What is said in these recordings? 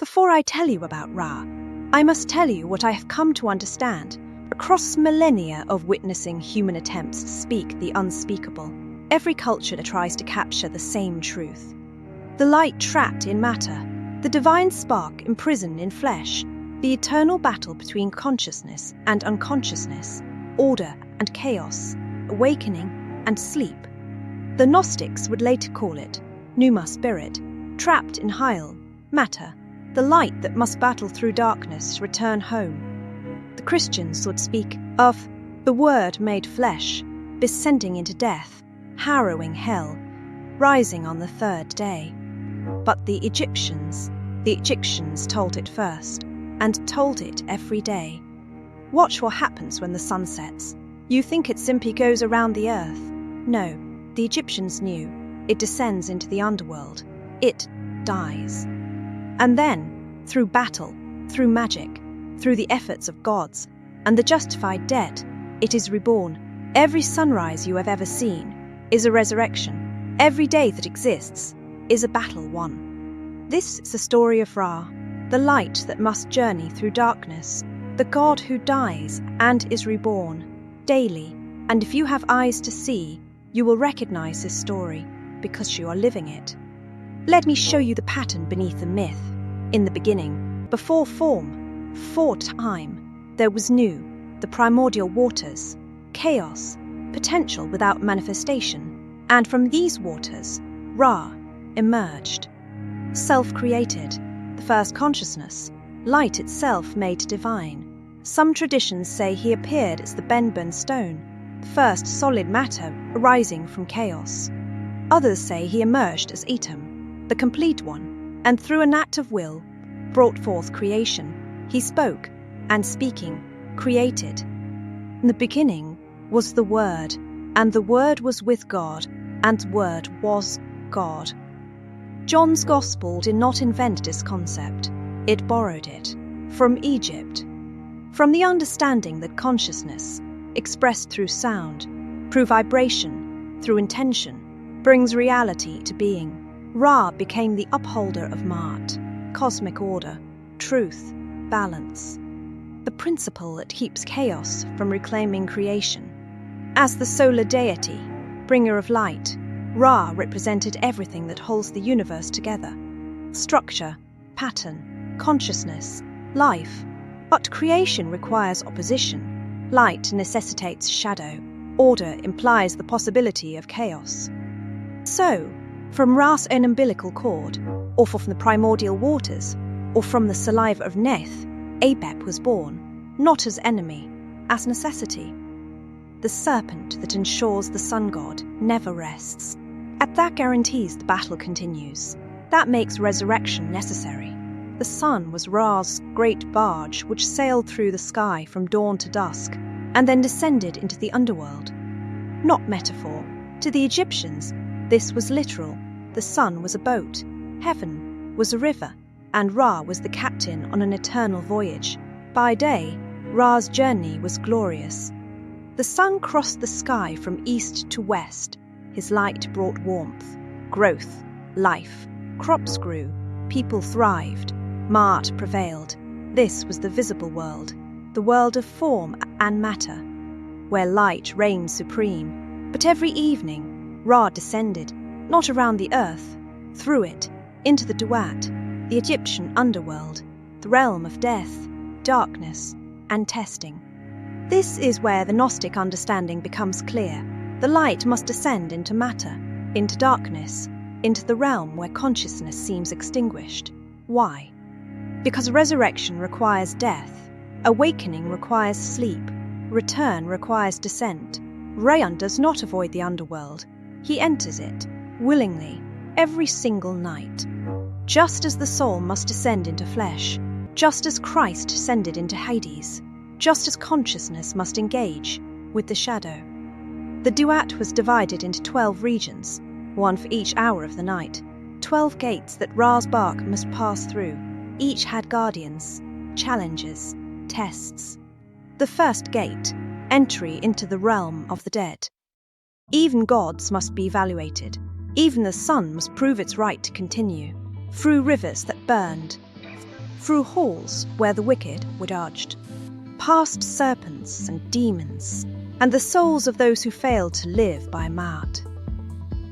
Before I tell you about Ra, I must tell you what I have come to understand. Across millennia of witnessing human attempts to speak the unspeakable, every culture tries to capture the same truth. The light trapped in matter, the divine spark imprisoned in flesh, the eternal battle between consciousness and unconsciousness, order and chaos, awakening and sleep. The Gnostics would later call it pneuma spirit, trapped in Hyle, matter, the light that must battle through darkness to return home. The Christians would speak of the Word made flesh, descending into death, harrowing hell, rising on the third day. But the Egyptians told it first, and told it every day. Watch what happens when the sun sets. You think it simply goes around the earth. No, the Egyptians knew. It descends into the underworld. It dies. And then, through battle, through magic, through the efforts of gods, and the justified dead, it is reborn. Every sunrise you have ever seen is a resurrection. Every day that exists is a battle won. This is the story of Ra, the light that must journey through darkness, the God who dies and is reborn daily. And if you have eyes to see, you will recognize this story because you are living it. Let me show you the pattern beneath the myth. In the beginning, before form, before time, there was new, the primordial waters, chaos, potential without manifestation, and from these waters, Ra emerged. Self-created, the first consciousness, light itself made divine. Some traditions say he appeared as the Benben stone, the first solid matter arising from chaos. Others say he emerged as Etam, the complete one, and through an act of will, brought forth creation. He spoke, and speaking, created. In the beginning was the Word, and the Word was with God, and the Word was God. John's Gospel did not invent this concept. It borrowed it from Egypt, from the understanding that consciousness, expressed through sound, through vibration, through intention, brings reality to being. Ra became the upholder of Ma'at, cosmic order, truth, balance, the principle that keeps chaos from reclaiming creation. As the solar deity, bringer of light, Ra represented everything that holds the universe together: structure, pattern, consciousness, life. But creation requires opposition. Light necessitates shadow. Order implies the possibility of chaos. So, from Ra's own umbilical cord, or from the primordial waters, or from the saliva of Neth, Apep was born, not as enemy, as necessity. The serpent that ensures the sun god never rests. And that guarantees the battle continues. That makes resurrection necessary. The sun was Ra's great barge which sailed through the sky from dawn to dusk, and then descended into the underworld. Not metaphor. To the Egyptians, this was literal. The sun was a boat, heaven was a river, and Ra was the captain on an eternal voyage. By day, Ra's journey was glorious. The sun crossed the sky from east to west. His light brought warmth, growth, life. Crops grew, people thrived, Ma'at prevailed. This was the visible world, the world of form and matter, where light reigned supreme. But every evening, Ra descended, not around the earth, through it, into the Duat, the Egyptian underworld, the realm of death, darkness, and testing. This is where the Gnostic understanding becomes clear. The light must descend into matter, into darkness, into the realm where consciousness seems extinguished. Why? Because resurrection requires death, awakening requires sleep, return requires descent. Rayan does not avoid the underworld. He enters it, willingly, every single night. Just as the soul must descend into flesh, just as Christ descended into Hades, just as consciousness must engage with the shadow. The Duat was divided into 12 regions, one for each hour of the night, 12 gates that Ra's barque must pass through. Each had guardians, challenges, tests. The first gate, entry into the realm of the dead. Even gods must be evaluated. Even the sun must prove its right to continue. Through rivers that burned, through halls where the wicked were judged, past serpents and demons, and the souls of those who failed to live by Ma'at.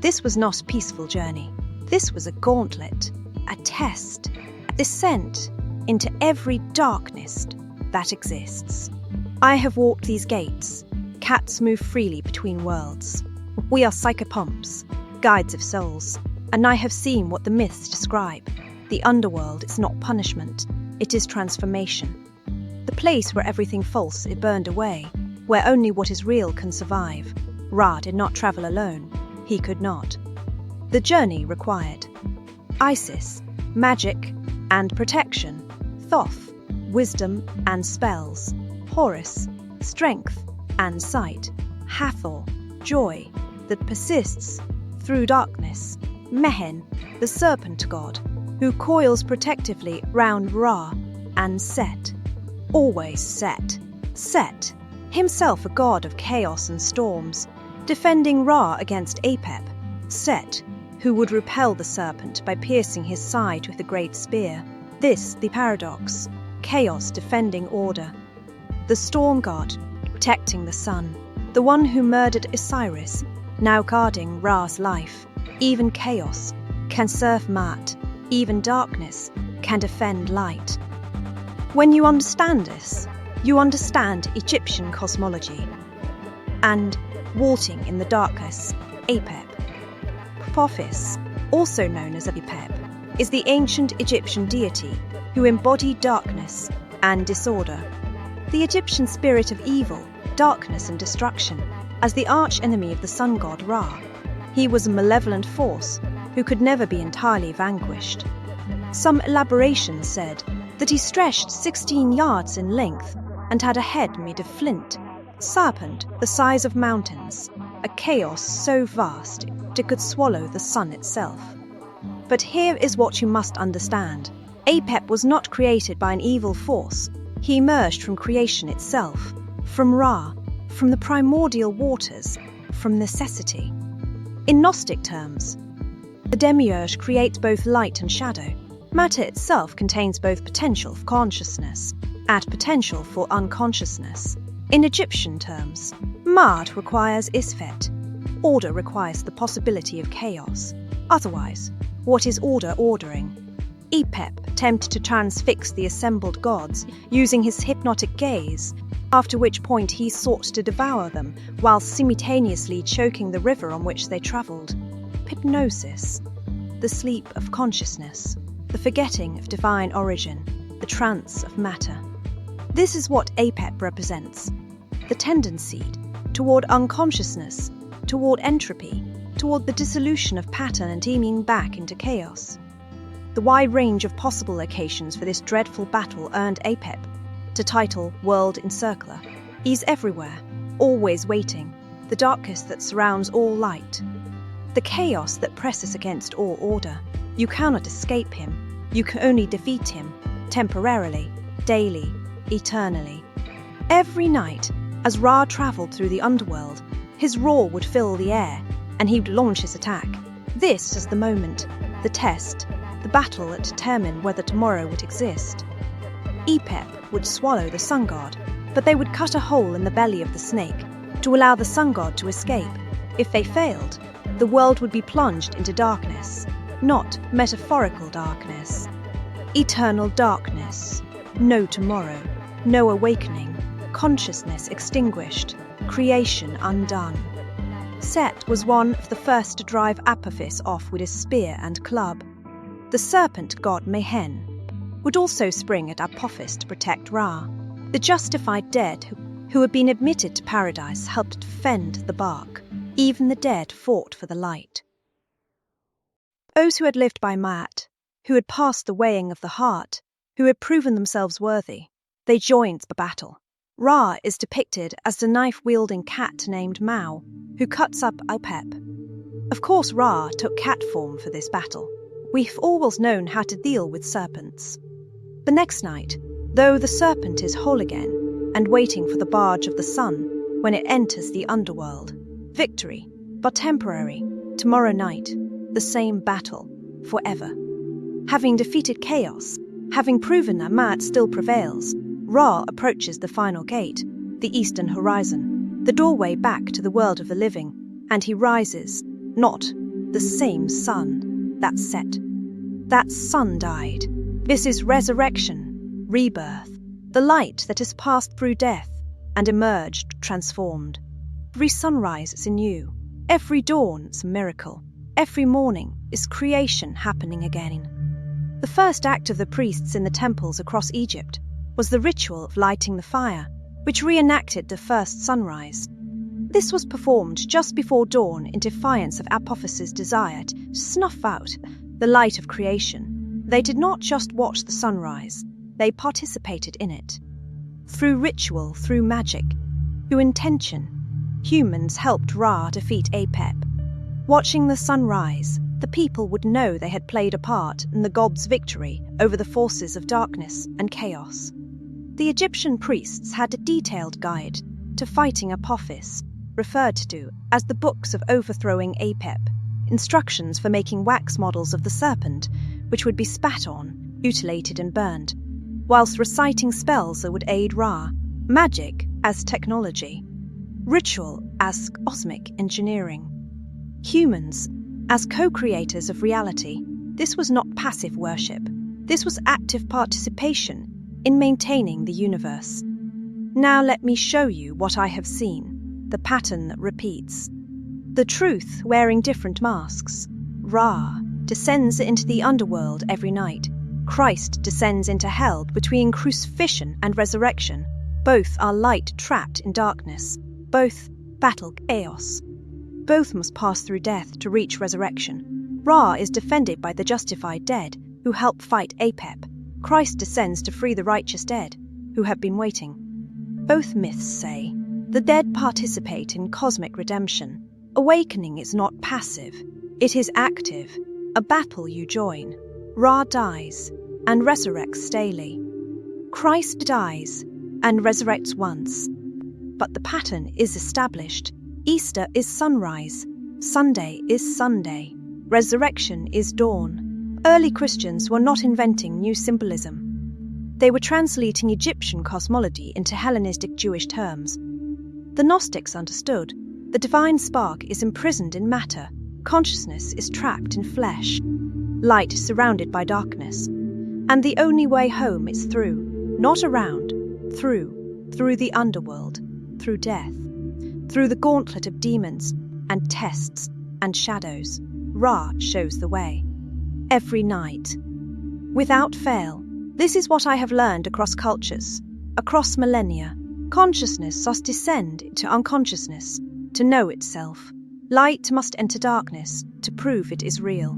This was not a peaceful journey. This was a gauntlet, a test, a descent into every darkness that exists. I have walked these gates. Cats move freely between worlds. We are psychopomps, guides of souls, and I have seen what the myths describe. The underworld is not punishment, it is transformation. The place where everything false is burned away, where only what is real can survive. Ra did not travel alone. He could not. The journey required Isis, magic and protection, Thoth, wisdom and spells, Horus, strength and sight, Hathor, joy that persists through darkness, Mehen, the serpent god, who coils protectively round Ra, and Set, always Set. Set, himself a god of chaos and storms, defending Ra against Apep. Set, who would repel the serpent by piercing his side with a great spear. This, the paradox, chaos defending order. The storm god, protecting the sun, the one who murdered Osiris, now guarding Ra's life. Even chaos can serve Ma'at, even darkness can defend light. When you understand this, you understand Egyptian cosmology. And, waltzing in the darkness, Apep. Apophis, also known as Apep, is the ancient Egyptian deity who embodied darkness and disorder. The Egyptian spirit of evil, darkness and destruction, as the arch-enemy of the sun god Ra. He was a malevolent force who could never be entirely vanquished. Some elaborations said that he stretched 16 yards in length and had a head made of flint, serpent the size of mountains, a chaos so vast it could swallow the sun itself. But here is what you must understand. Apep was not created by an evil force. He emerged from creation itself, from Ra, from the primordial waters, from necessity. In Gnostic terms, the demiurge creates both light and shadow. Matter itself contains both potential for consciousness and potential for unconsciousness. In Egyptian terms, Ma'at requires Isfet. Order requires the possibility of chaos. Otherwise, what is order ordering? Apep attempted to transfix the assembled gods using his hypnotic gaze, after which point he sought to devour them while simultaneously choking the river on which they travelled. Hypnosis, the sleep of consciousness, the forgetting of divine origin, the trance of matter. This is what Apep represents, the tendency toward unconsciousness, toward entropy, toward the dissolution of pattern and teeming back into chaos. The wide range of possible locations for this dreadful battle earned Apep the title World Encircler. He's everywhere, always waiting, the darkness that surrounds all light, the chaos that presses against all order. You cannot escape him. You can only defeat him, temporarily, daily, eternally. Every night, as Ra travelled through the underworld, his roar would fill the air, and he would launch his attack. This is the moment, the test, the battle that determined whether tomorrow would exist. Apep would swallow the sun god, but they would cut a hole in the belly of the snake to allow the sun god to escape. If they failed, the world would be plunged into darkness, not metaphorical darkness. Eternal darkness, no tomorrow, no awakening, consciousness extinguished, creation undone. Set was one of the first to drive Apophis off with his spear and club. The serpent god Mehen would also spring at Apophis to protect Ra. The justified dead who had been admitted to paradise helped defend the barque. Even the dead fought for the light. Those who had lived by Ma'at, who had passed the weighing of the heart, who had proven themselves worthy, they joined the battle. Ra is depicted as the knife-wielding cat named Mao, who cuts up Apep. Of course Ra took cat form for this battle. We've always known how to deal with serpents. The next night, though the serpent is whole again, and waiting for the barge of the sun when it enters the underworld. Victory, but temporary. Tomorrow night, the same battle, forever. Having defeated chaos, Having proven that Maat still prevails, Ra approaches the final gate, the eastern horizon, the doorway back to the world of the living, and he rises, not the same sun that set. That sun died. This is resurrection, rebirth, the light that has passed through death and emerged transformed. Every sunrise is anew, every dawn is a miracle, every morning is creation happening again. The first act of the priests in the temples across Egypt was the ritual of lighting the fire, which reenacted the first sunrise. This was performed just before dawn in defiance of Apophis's desire to snuff out the light of creation. They did not just watch the sunrise, they participated in it. Through ritual, through magic, through intention, humans helped Ra defeat Apep. Watching the sun rise, the people would know they had played a part in the god's victory over the forces of darkness and chaos. The Egyptian priests had a detailed guide to fighting Apophis, referred to as the books of overthrowing Apep, instructions for making wax models of the serpent, which would be spat on, mutilated and burned, whilst reciting spells that would aid Ra, magic as technology, ritual as cosmic engineering. Humans, as co-creators of reality, this was not passive worship. This was active participation in maintaining the universe. Now let me show you what I have seen, the pattern that repeats. The truth wearing different masks. Ra descends into the underworld every night. Christ descends into hell between crucifixion and resurrection. Both are light trapped in darkness. Both battle chaos. Both must pass through death to reach resurrection. Ra is defended by the justified dead, who help fight Apep. Christ descends to free the righteous dead, who have been waiting. Both myths say the dead participate in cosmic redemption. Awakening is not passive, it is active, a battle you join. Ra dies and resurrects daily. Christ dies and resurrects once. But the pattern is established. Easter is sunrise, Sunday is Sunday, resurrection is dawn. Early Christians were not inventing new symbolism. They were translating Egyptian cosmology into Hellenistic Jewish terms. The Gnostics understood the divine spark is imprisoned in matter, consciousness is trapped in flesh, light is surrounded by darkness, and the only way home is through, not around, through the underworld, through death. Through the gauntlet of demons and tests and shadows, Ra shows the way. Every night. Without fail, this is what I have learned across cultures, across millennia. Consciousness must descend into unconsciousness to know itself. Light must enter darkness to prove it is real.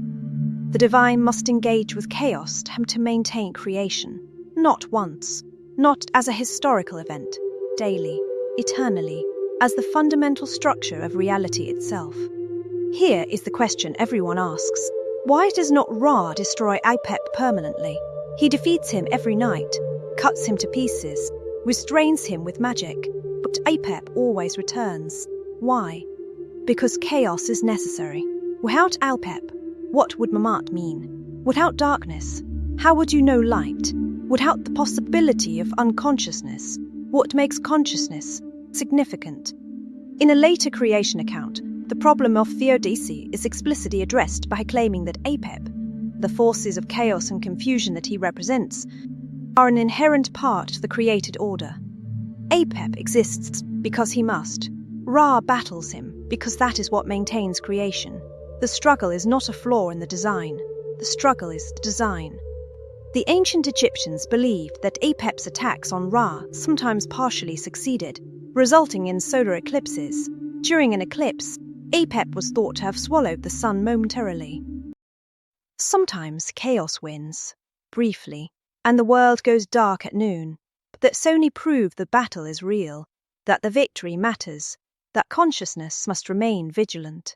The divine must engage with chaos to maintain creation, not once, not as a historical event, daily, eternally, as the fundamental structure of reality itself. Here is the question everyone asks. Why does not Ra destroy Apep permanently? He defeats him every night, cuts him to pieces, restrains him with magic, but Apep always returns. Why? Because chaos is necessary. Without Apep, what would Maat mean? Without darkness, how would you know light? Without the possibility of unconsciousness, what makes consciousness significant? In a later creation account, the problem of theodicy is explicitly addressed by claiming that Apep, the forces of chaos and confusion that he represents, are an inherent part of the created order. Apep exists because he must. Ra battles him because that is what maintains creation. The struggle is not a flaw in the design. The struggle is the design. The ancient Egyptians believed that Apep's attacks on Ra sometimes partially succeeded, resulting in solar eclipses. During an eclipse, Apep was thought to have swallowed the sun momentarily. Sometimes chaos wins, briefly, and the world goes dark at noon, but that's only prove the battle is real, that the victory matters, that consciousness must remain vigilant.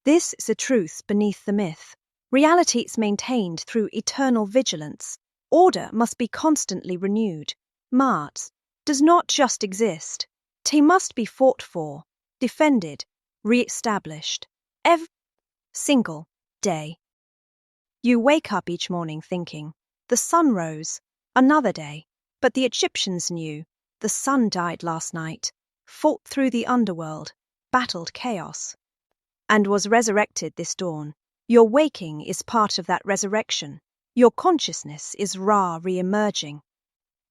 This is the truth beneath the myth. Reality is maintained through eternal vigilance. Order must be constantly renewed. Maat does not just exist. It must be fought for, defended, re-established. Every single day. You wake up each morning thinking, The sun rose, another day, but the Egyptians knew the sun died last night, fought through the underworld, battled chaos, and was resurrected this dawn. Your waking is part of that resurrection. Your consciousness is Ra re-emerging.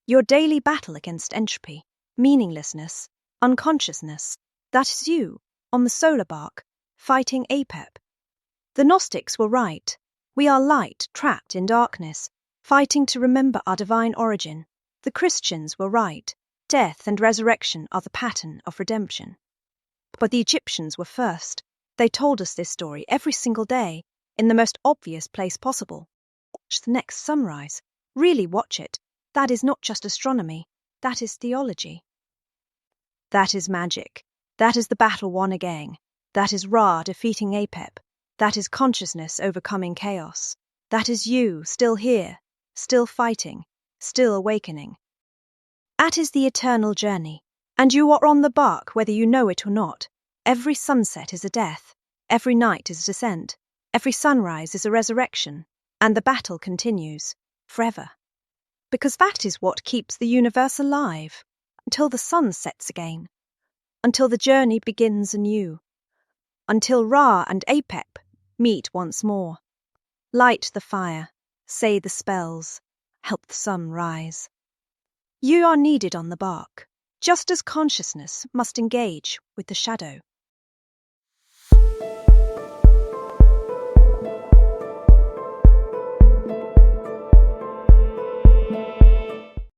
Your daily battle against entropy, meaninglessness, unconsciousness, that is you, on the solar barque, fighting Apep. The Gnostics were right. We are light trapped in darkness, fighting to remember our divine origin. The Christians were right. Death and resurrection are the pattern of redemption. But the Egyptians were first. They told us this story every single day, in the most obvious place possible. Watch the next sunrise. Really watch it. That is not just astronomy. That is theology. That is magic. That is the battle won again. That is Ra defeating Apep. That is consciousness overcoming chaos. That is you, still here, still fighting, still awakening. That is the eternal journey, and you are on the barque whether you know it or not. Every sunset is a death, every night is a descent, every sunrise is a resurrection, and the battle continues, forever. Because that is what keeps the universe alive, until the sun sets again, until the journey begins anew, until Ra and Apep meet once more. Light the fire, say the spells, help the sun rise. You are needed on the barque, just as consciousness must engage with the shadow.